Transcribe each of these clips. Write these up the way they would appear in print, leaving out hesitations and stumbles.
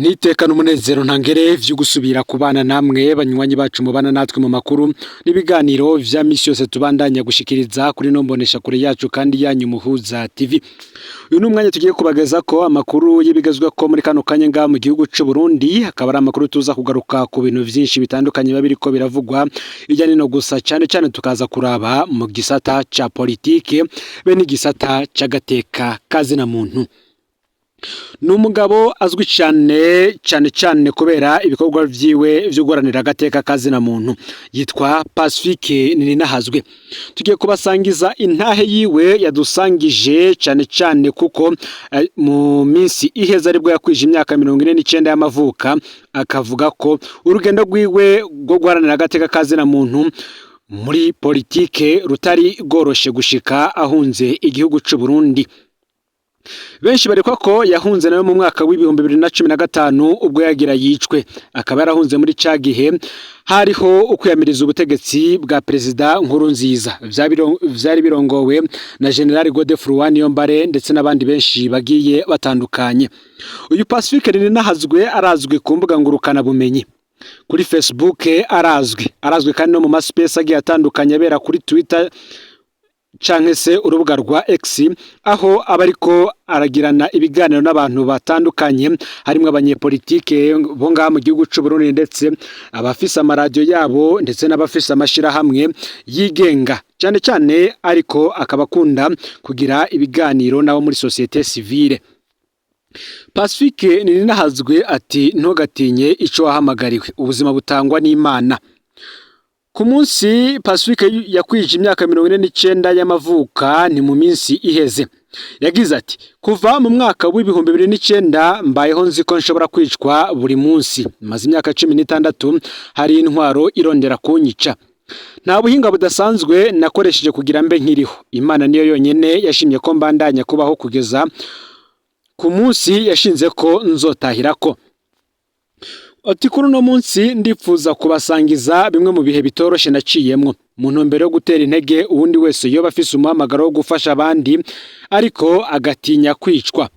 Nitekana umunezero ntangere vyo gusubira kubana namwe banywanyi bacu mubana natwe mu makuru n'ibiganiro vya misi yose tubandanya gushikiriza kuri nombonesha kure yacu kandi yanyu Muhuza TV. Uyu numwanya tugiye kubageza ko amakuru y'ibigezwe ko muri kano kanya nga mu gihugu c'u Burundi akaba ari amakuru tuza kugaruka ku bintu vyinshi bitandukanye babiriko biravugwa ijyanye no gusa cyane tukaza kuraba mu gisata ca politike be n'igisata c'agateka kazina muntu. Numugabo azwi cyane kubera ibikorwa vyiwe vyo guharanira agateka kazina muntu yitwa Pacifique Nininahazwe. Tugiye kubasangiza intahe yiwe yadusangije cyane kuko mu minsi iheza aribwo yakwije imyaka 49 y'amavuka akavuga ko urugendo rwiwe rwo guharanira agateka kazina muntu muri politike rutari goroshe gushika ahunze igihugu c'u Burundi. Benshi barikwa ko yahunze nawe mu mwaka w'ibihumbi 2015 ubwo yagira yicwe akaba yarahunze muri cagihe hariho ukwiyamiriza ubutegetsi bwa Perezida Nkurunziza vyari birongowe na General Godefroid Niyombare ndetse n'abandi benshi bagiye batandukanye. Uyu Pacifique Nininahazwe arazwi ku mbuga ngurukana bumenyi. Kuri Facebook arazwi kandi no mu maspace agiye atandukanye abera kuri Twitter canke se urubuga rwa X aho abariko aragirana ibiganiro n'abantu batandukanye harimo abanyepolitike bo ngaha mu gihugu c'u Burundi ndetse abafise amaradio yabo ndetse n'abafise amashira hamwe yigenga cyane ariko akabakunda kugira ibiganiro nabo muri societe civile. Pacifique Nininahazwe ati ntugatinye ico wahamagariwe ubuzima butangwa n'Imana. Ku munsi Pacifique yakwije imyaka 49 y'amavuka ni mu minsi iheze. Yagize ati kuva mu mwaka w'ibihumbi 2009 mbayeho nzi ko nshobora kwicwa buri munsi. Maze imyaka 16 hari intwaro irondera kunyica. Nta buhinga budasanzwe nakoresheje kugira mbe nkiriho. Imana niyo yonyene yashimye ko mbandanya kubaho kugeza ku munsi yashinze ko nzotahirako. Ati kuri uno munsi ndipfuza kubasangiza bimwe mu bihe bitoroshe naciyemwo mu ntumbero yo gutera intege uwundi wese yoba afise umuhamagaro wo gufasha abandi ariko agatinya kwicwa.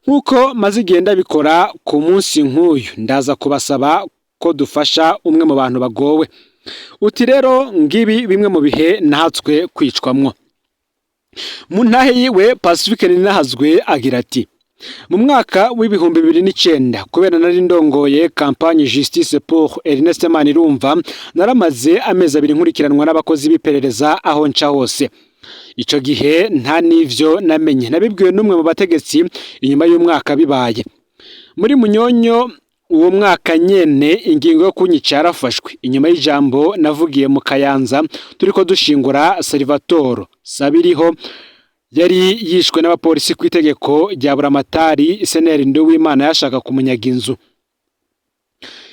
Nkuko maze igenda bikora ku munsi nk'uyu ndaza kubasaba ko dufasha umwe mu bantu bagowe. Uti rero ngibi bimwe mu bihe nahatswe kwicwamwo. Mu ntahe yiwe Pacifique Nininahazwe agira ati mu mwaka w'ibihumbi 2009 kubera nari ndongoye campagne Justice pour Ernest Manirumva naramaze amezi 2 nkurikiranwa n'abakozi b'iperereza aho nca hose. Ico gihe nta nivyo namenye nabibwiwe n'umwe mu bategetsi inyuma y'umwaka bibaye. Muri Munyonyo uwo mwaka nyene ingingo yo kunyica yarafashwe inyuma y'ijambo navugiye mu Kayanza turiko dushingura Salvatore Sabiriho yari yishwe n'abapolisi ku itegeko rya Buramatari Seneri Nduwimana yashaka kumunyaga inzu.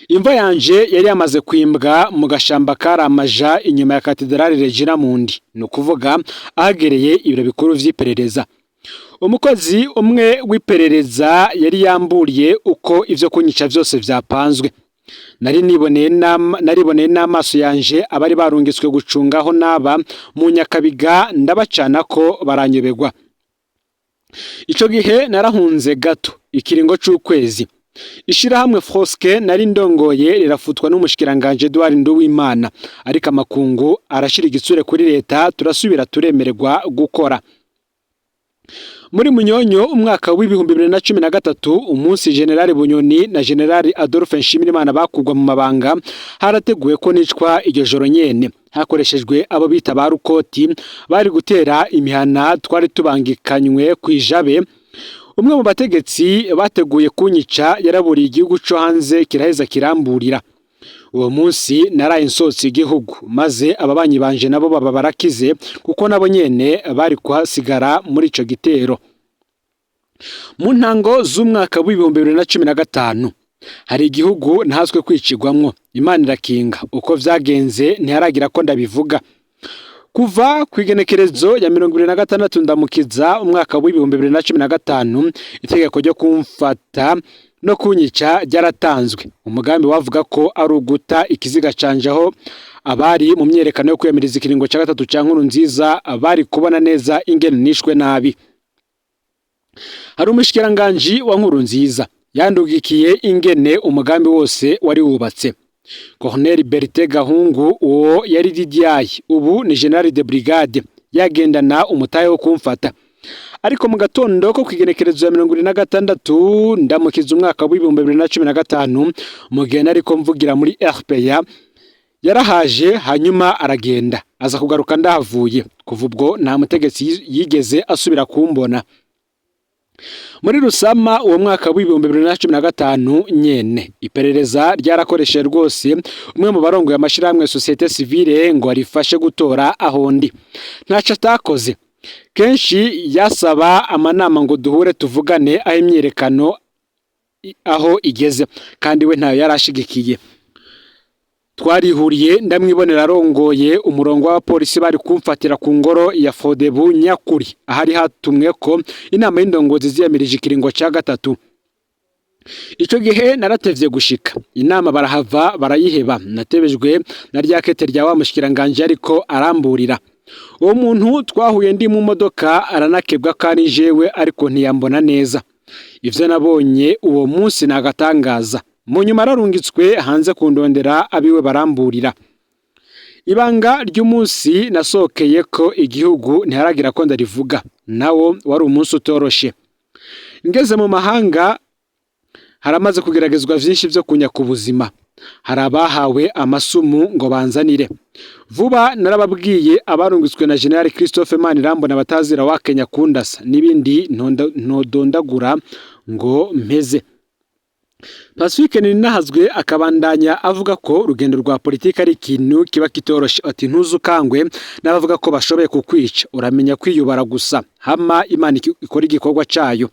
Imva yanje yari yamaze kwimbwa mu gashamba karamaja inyuma ya Katedrale Regina Mundi no kuvuga ahagereye ibiro bikuru vy'iperereza. Umukozi umwe w'iperereza yari yamburiye uko ivyo kunyica vyose vyapanzwe. Nariboneye n'amaso yanje abari barungitswe gucungaho naba mu Nyakabiga ndabacana ko baranyobegwa. Ico gihe narahunze gato ikiringo c'ukwezi. Ishirahamwe Froske nari ndongoye rirafutwa n'umushikiranganje Edouard Nduwimana ariko amakungu arashira igitsure kuri leta turasubira turemererwa gukora. Muri Munyonyo umwaka w'ibihumbi 2013 umunsi General Bunyoni na General Adolphe Nshimirimana bakugwa mu mabanga harateguwe ko nicwa iryo joro nyene hakoreshejwe abo bita barukoti bari gutera imihana twari tubangikanywe kwijabe. Umwe mu bategetsi bateguye kunyica yaraburiye igihugu cyo hanze kiraheza kiramburira. Uwo munsi naraye nsotse igihugu maze ababanyi banje nabo baba barakize kuko nabo nyene bari kuhasigara muri ico gitero. Mu ntango z'umwaka w'ibihumbi 2015 hari igihugu ntazwe kwicigwamwo Imana irakinga uko vyagenze ntiharagira ko ndabivuga. Kuva kwigenekerezo ya 2026 ndamukiza umwaka w'ibihumbi 2015 itegeko ryo kumfata no kunyica ryaratanzwe. Umugambi wavuga ko ari uguta ikiziga canjaho abari mu myerekano yo kwiyamiriza ikiringo ca gatatu ca Nkurunziza abari kubona neza ingene nishwe nabi. Hari umushikiranganje wa Nkurunziza yandugikiye ingene umugambi wose wari wubatse. Colonel Bertin Gahungu uwo yari DDI ubu ni General de Brigade yagendana umutahe wo kumfata. Ariko mu gatondo ko kwigenekerezo ya 26 ndamukiza umwaka wa 2015 mugena ariko mvugira muri RPA yarahaje hanyuma aragenda aza kugaruka ndahavuye. Kuva ubwo nta mutegetsi yigeze asubira kumbona. Muri Rusama uwo mwaka wa 2015 nyene iperereza ryarakoresheje rwose umwe mu barongo y'amashirahamwe societe civile ngo arifashe gutora ahondi. Ntaca atakoze. Kenshi yasaba amanama ngo duhure tuvugane aho imyerekano aho igeze kandi we ntayo yarashigikiye. Twarihuriye ndamwibonera arongoye umurongo w'abapolisi bari kumfatira ku ngoro ya Fodebu Nyakuri ahari hatumwe ko inama y'indongozi ziyamirije ikiringo ca gatatu. Ico gihe naratevye gushika inama barahava barayiheba natebejwe na ryakete rya wa mushikiranganje ariko aramburira. Uwo muntu twahuye ndi mu modoka aranakebwa kandi jewe ariko ntiyambona neza. Ivyo nabonye uwo munsi nagatangaza. Mu nyuma ararungitswe hanze kundondera abiwe baramburira. Ibanga ry'umunsi nasokeye ko igihugu ntiharagira ko ndarivuga. Nawo wari umunsi utoroshe. Ngeze mu mahanga haramaze kugeragezwa vyinshi vyo kunyaka ubuzima. Hari abahawe amasumu ngo banzanire. Vuba narababwiye abarungitswe na General Christophe Manirambona batazira wa Kenya kundasa n'ibindi ntodondagura ngo mpeze. Pacifique Ninahazwe akabandanya avuga ko urugendo rwa politiki ari ikintu kiba kitoroshe. Ati ntuzukangwe n'abavuga ko bashoboye kukwica, uramenya kwiyubara gusa hama Imana ikora igikorwa cayo.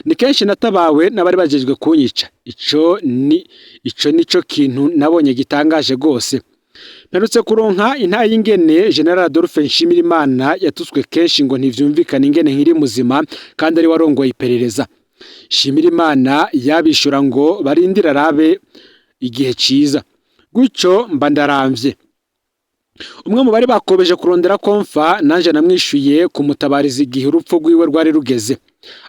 Ni kenshi natabawe n'abari bajejwe kunyica. Ico nico kintu nabonye gitangaje gose. Mperutse kuronka intayi ingene General Adolphe Nshimirimana yatutswe kenshi ngo ntivyumvikane ingene nkiri muzima kandi ari warongoye iperereza. Nshimirimana yabishura ngo barindira rabe igihe ciza. Gutyo mba ndaramvye. Umwe mu bari bakobeje kurondera konfa nanje namwishuye kumutabariza igihe urupfu rwiwe rwari rugeze.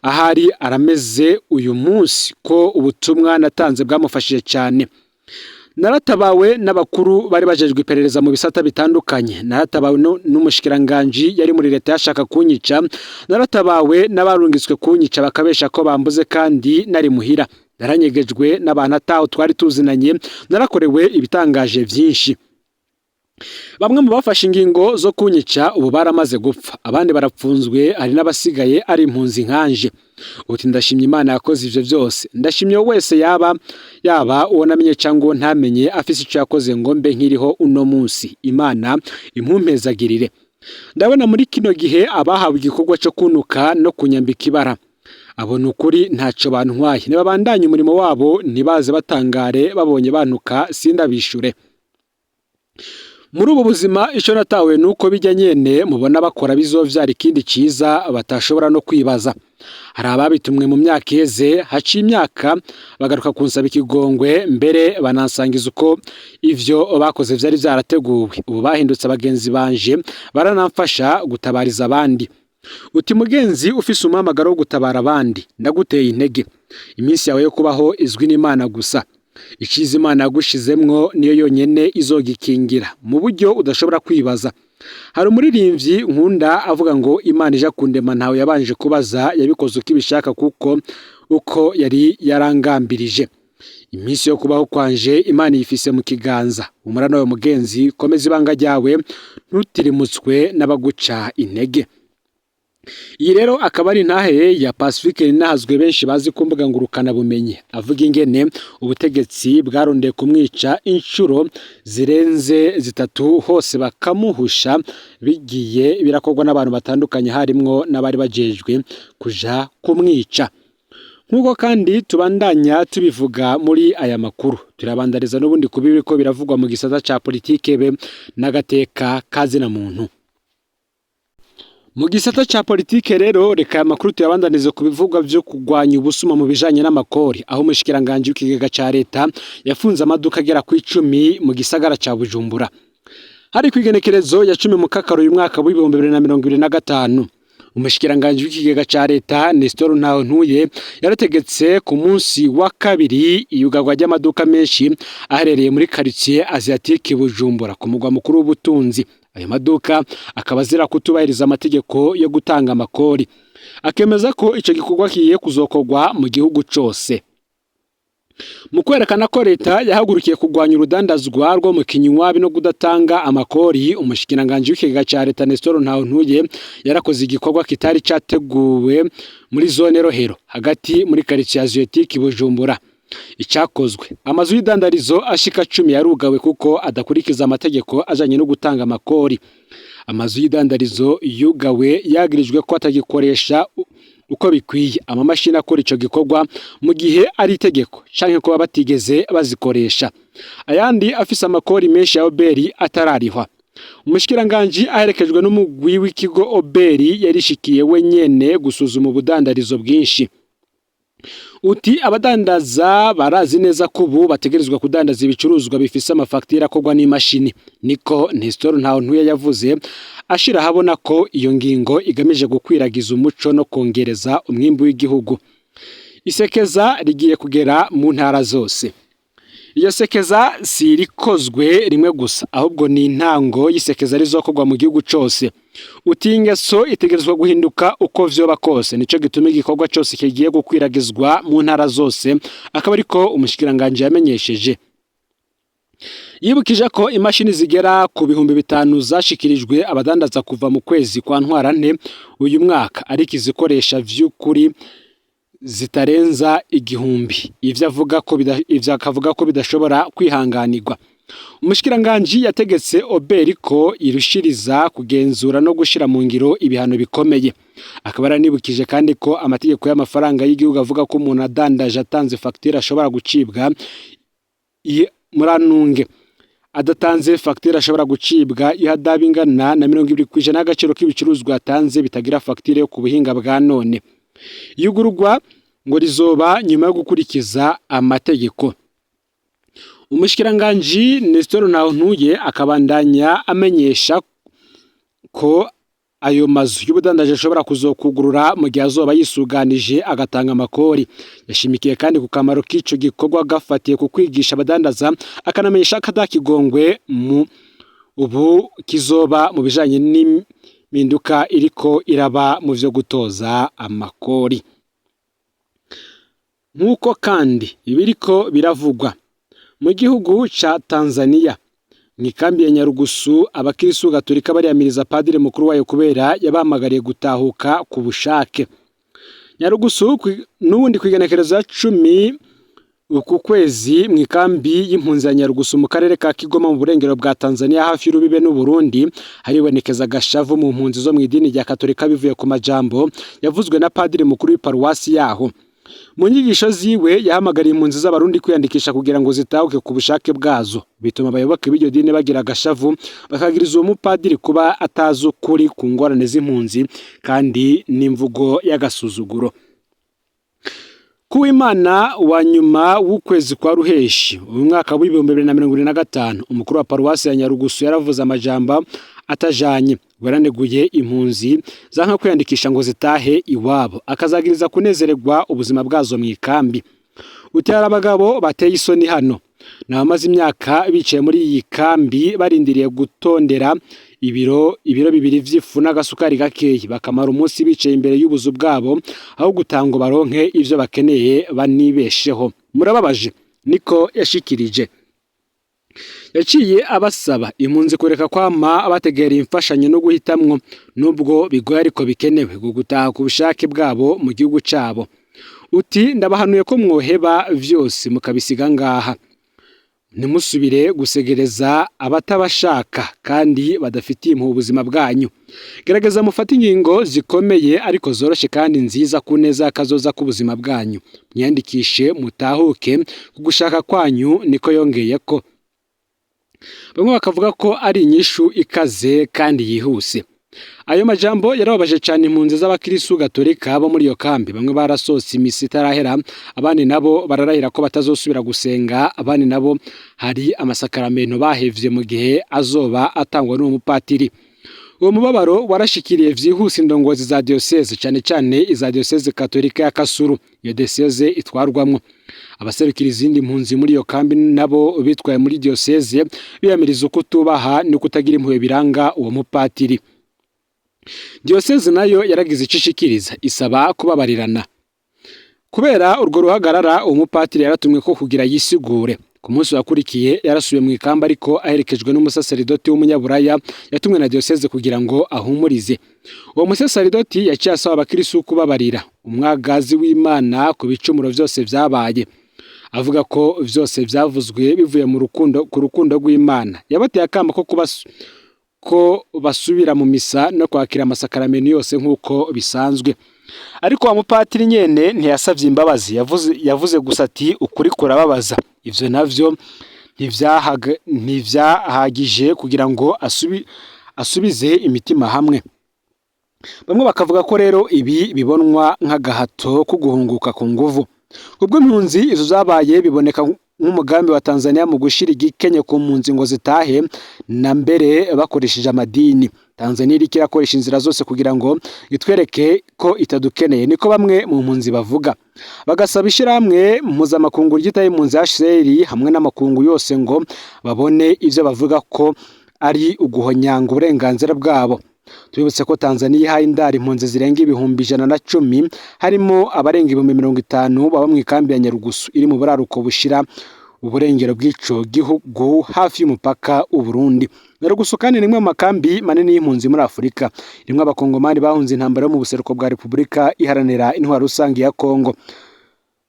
Ahari arameze uyu munsi ko ubutumwa natanze bwamufashije cyane. Naratabawe n'abakuru bari bajejwe iperereza mu bisata bitandukanye. Naratabawe n'umushikiranganje yari muri leta yashaka kunyica. Naratabawe n'abarungitswe kunyica bakabesha ko bambuze kandi nari muhira. Naranyegejwe n'abantu ataho twari tuzinanye. Narakorewe ibitangaje vyinshi. Bamwe mu bafashe ingingo zo kunyica ubu baramaze gupfa. Abandi barapfunzwe ari n'abasigaye ari impunzi nkanje. Uti ndashimye Imana yakoze ivyo byose. Ndashimye wese yaba uwo namenye cyangwa ntamenye afise ico yakoze ngo mbe nkiriho uno munsi. Imana impumpezagirire. Ndabona muri kino gihe abahawe igikorwa cyo kunuka no kunyambika ibara. Abona ukuri ntaco bantwaye. Nibabandanye umurimo wabo ntibaze batangare babonye banuka sindabishure. Muri ubu buzima ico natawe nuko bijya nyene mubona bakora bizovyara ikindi ciza batashobora no kwibaza. Hari ababitumwe mu myaka iheze haci imyaka bagaruka kunsaba ikigongwe mbere banansangiza uko ivyo bakoze vyari vyarateguwe. Ubu bahindutse abagenzi banje baranamfasha gutabariza abandi. Uti mugenzi ufise umamagaro wo gutabara abandi ndaguteye intege. Iminsi yawe yo kubaho izwi n'Imana gusa. Ikiza Imana yagushizemwo niyo yonyene izogikingira mu buryo udashobora kwibaza. Hari umuririmbyi nkunda avuga ngo Imana ija kundema ntawe yabanje kubaza yabikoze uko ibishaka kuko uko yari yarangambirije. Iminsi yo kubaho kwanje Imana yifise mu kiganza. Umurano wa mugenzi komeza ibanga ryawe ntutirimutswe n'abaguca intege. Iyi rero akaba ari ntahe ya Pacifique Ninahazwe benshi bazi ku mbuga ngurukana bumenye. Avuga ingene ubutegetsi bwarondeye kumwica inshuro zirenze zitatu hose bakamuhusha bigiye birakorwa n'abantu batandukanye harimwo n'abari bajejwe kuja kumwica. Nkuko kandi tubandanya tubivuga muri aya makuru turabandariza n'ubundi kubibi ko biravugwa mu gisata ca politike be n'agateka kazina muntu. Mu gisata ca politike rero reka amakuru tuyabandanize kubivugwa byo kugwanya ubusuma mu bijanye n'amakori aho umushikiranganje w'ikigega ca leta yafunze amaduka agera ku 10 mu gisagara ca Bujumbura. Hari kwigenekerezo ya 10 mu kakaro uyu mwaka wa 2025 Umushikiranganji w'ikigega ca leta Nestor Ntahontuye yarategetse ku munsi wa kabiri iyugarwa ry'amaduka menshi aherereye muri quartier Asiatique Bujumbura ku mugwa mukuru w'ubutunzi. Ayo maduka akaba azira kutubahiriza amategeko yo gutanga amakori. Akemeza ko ico gikorwa kigiye kuzokorwa mu gihugu cose. Mu kwerekana ko leta yahagurukiye kurwanya urudandazwa rwo mu kinywabi no kudatanga amakori, umushikiranganji w'ikigega ca leta Nestor Ntahontuye yarakoze igikorwa kitari categuwe muri zone Rohero hagati muri quartier Asiatique Bujumbura. Icakozwe, amazu y'idandarizo ashika 10 yarugawe kuko adakurikiza amategeko ajanye no gutanga amakori. Amazu y'idandarizo yugawe yagirijwe ko atagikoresha uko bikwiye amamashini akora ico gikorwa mu gihe ari itegeko canke ko batigeze bazikoresha. Ayandi afise amakori menshi ya Oberi atararihwa. Umushikiranganji aherekejwe n'umugwi w'ikigo Oberi yarishikiye wenyene gusuzuma ubudandarizo bwinshi. Uti abadandaza barazi neza ko ubu bategerezwa kudandaza ibicuruzwa bifise amafaktira akorwa n'imashini. Niko Nestor Ntahontuye yavuze ashira habona ko iyo ngingo igamije gukwiragiza umuco no kongereza umwimbu w'igihugu. Isekeza rigiye kugera mu ntara zose. Iyo sekeza si rikozwe rimwe gusa ahubwo ni intango y'isekeza rizokorwa mu gihugu cose. Uti ingeso itegerezwa guhinduka uko vyoba kose, nico gituma igikorwa cose kigiye gukwiragizwa mu ntara zose, akaba ariko umushikiranganje yamenyesheje. Yibukije ko imashini zigera ku 5,000 zashikirijwe abadandaza kuva mu kwezi kwa Ntwarante uyu mwaka, ariko izikoresha vy'ukuri zitarenza 1,000. Ivyo akavuga ko bidashobora kwihanganirwa. Umushikiranganji yategetse Oberi ko irushiriza kugenzura no gushira mu ngiro ibihano bikomeye. Akaba aranibukije kandi ko amategeko y'amafaranga y'igihugu avuga ko umuntu adandaje atanze facture ashobora gucibwa muranunge. Adatanze facture ashobora gucibwa ihadabi ingana na 20% y'agaciro k'ibicuruzwa atanze bitagira facture yo ku buhinga bwa none. Yugurugwa ngo rizoba nyuma yo gukurikiza amategeko. Umushikiranganji Nestor Ntahontuye akabandanya amenyesha ko ayo mazu y'ubudandaje ashobora kuzokugurura mu gihe azoba yisuganije agatanga amakori. Yashimikiye kandi ku kamaro k'ico gikorwa gafatiye ku kwigisha abadandaza, akanamenyesha kadakigongwe mu ubu kizoba mu bijanye n'impinduka iriko iraba mu vyo gutoza amakori. Nkuko kandi ibiriko biravugwa mu gihugu ca Tanzania mwikambi ya Nyarugusu, abakirisu gatolika bariyamiriza padiri mukuru wayo kubera yabahamagariye gutahuka ku bushake. Nyarugusu n'ubundi kwigenekereza 10 uku kwezi mwikambi y'impunzi ya Nyarugusu mu karere ka Kigoma mu burengero bwa Tanzania hafi y'urubibe n'u Burundi haribonekeza gashavu mu mpunzi zo mw'idini rya Katolika bivuye ku majambo yavuzwe na padiri mukuru w'iparuwasi yaho. Mu nyigisho ziwe yahamagariye impunzi z'abarundi kwiyandikisha kugira ngo zitahuke ku bushake bwazo. Bituma abayoboke b'iryo dini bagira gashavu bakagiriza uwo mupadiri kuba atazi ukuri ku ngorane z'impunzi kandi n'imvugo y'agasuzuguro. Kuwimana wa nyuma w'ukwezi kwa Ruheshi uyu mwaka wa 2025 umukuru wa paruwasi ya Nyarugusu yaravuze amajambo atajanye, waraneguye impunzi zanka kwiyandikisha ngo zitahe iwabo, akazagiriza kunezererwa ubuzima bwazo mwikambi. Utara abagabo bateye isoni hano nabamaze imyaka bicaye muri iyi kambi barindiriye gutondera ibiro 2 vy'ifu n'agasukari gakeyi, bakamara umunsi bicaye imbere y'ubuzu bwabo aho gutango baronke ivyo bakeneye banibesheho. Murababaje, niko yashikirije. Yaciye abasaba impunzi kureka kwama abategera imfashanyo no guhitamwo nubwo bigoye ariko bikenewe gutaha ku bushake bwabo mu gihugu cabo. Uti ndabahanuye ko mwoheba vyose mukabisiga ngaha, nimusubire gusegereza abatabashaka kandi badafitiye mu buzima bwanyu. Gerageza mufate ingingo zikomeye ariko zoroshe kandi nziza kuneza kazoza ku buzima bwanyu. Mwiyandikishe mutahuke kugushaka kwanyu, niko yongeye ko. Bamwe bakavuga ko ari inyishu ikaze kandi yihuse. Ayo majambo yarababaje cyane impunzi z'abakirisu gatolika bo muri iyo kambi. Bamwe barasose imisi itarahera, abandi nabo bararahira ko batazosubira gusenga, abandi nabo hari amasakaramentu bahevye mu gihe azoba atangwa n'umupatiri. uwo mubabaro warashikiriye vyihuse indongozi za diocese cane cane iza diocese katolika ya Kasulu, iyo diocese itwarwamwo. Abaserukira izindi mpunzi muri iyo kambi nabo bitwaye muri diocese biyamiriza kutubaha no kutagira impuhwe biranga uwo mupatiri. Diocese nayo yaragize icishikiriza isaba kubabarirana. Kubera urwo ruhagarara uwo mupatiri yaratumwe ko kugira yisigure. Ku munsi wakurikiye yarasubiye mu ikamba ariko aherekejwe n'umusaseridoti w'umunyaburaya yatumwe na diocese kugira ngo ahumurize. Uwo musaseridoti yaciye asaba abakristo kubabarira umwagazi w'Imana ku bicumuro vyose vyabaye, avuga ko vyose vyavuzwe bivuye mu rukundo rw'Imana. Yabateye akamba ko basubira mu misa no kwakira amasakaramentu yose nk'uko bisanzwe. Ariko wa mupatiri nyene ntiyasavye imbabazi, yavuze gusa ati ukuri kurababaza. Ivyo navyo ntivyahagije kugira ngo asubize imitima hamwe. Bamwe bakavuga ko rero ibi bibonwa nk'agahato ko guhunguka ku nguvu. Ubwo impunzi izo zabaye biboneka nk'umugambi wa Tanzania mu gushira igikenye ku mpunzi ngo zitahe, na mbere bakoresheje amadini. Tanzania iriko irakoresha inzira zose kugira ngo itwereke ko itadukeneye, niko bamwe mu mpunzi bavuga. Bagasaba ishirahamwe mpuzamakungu ryitaye impunzi HCR hamwe n'amakungu yose ngo babone ivyo bavuga ko ari uguhonyanga uburenganzira bwabo. Tubibutse ko Tanzania ihaye indaro impunzi zirenga ibihumbi 110 harimo abarenga 50 baba mu ikambi ya Nyarugusu iri mu buraruko bushira uburengero bw'ico gihugu hafi y'umupaka u Burundi. Nyarugusu kandi nimwe mu makambi manini y'impunzi muri Afrika. Rimwe abakongomani bahunze intambara mu buseruko bwa Republika iharanira intwaro rusangi ya Kongo.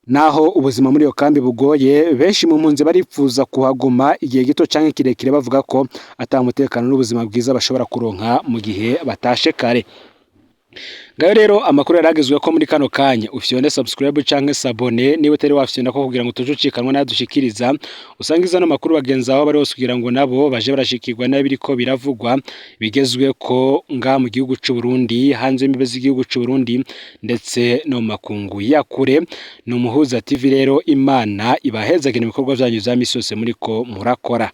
Naho ubuzima muri iyo kambi bugoye, benshi mu mpunzi baripfuza kuhaguma igihe gito canke kirekire bavuga ko atamutekano n'ubuzima bwiza bashobora kuronka mu gihe batashe kare. Ngayo rero amakuru yaragezwe ko muri kano kanya ufyonde subscribe canke sabone niwe utari wafyonda ko kugira ngo tujucikanwa nadushikiriza usangiza no makuru bagenza aho bari bose kugira ngo nabo baje barashikirwa n'abiriko biravugwa bigezwe ko nga mu gihugu c'u Burundi, hanze y'imbibe z'igihugu c'u Burundi ndetse no makungu yakure. No Muhuza TV rero Imana ibahezagena ibikorwa byanyu za misose muriko murakora.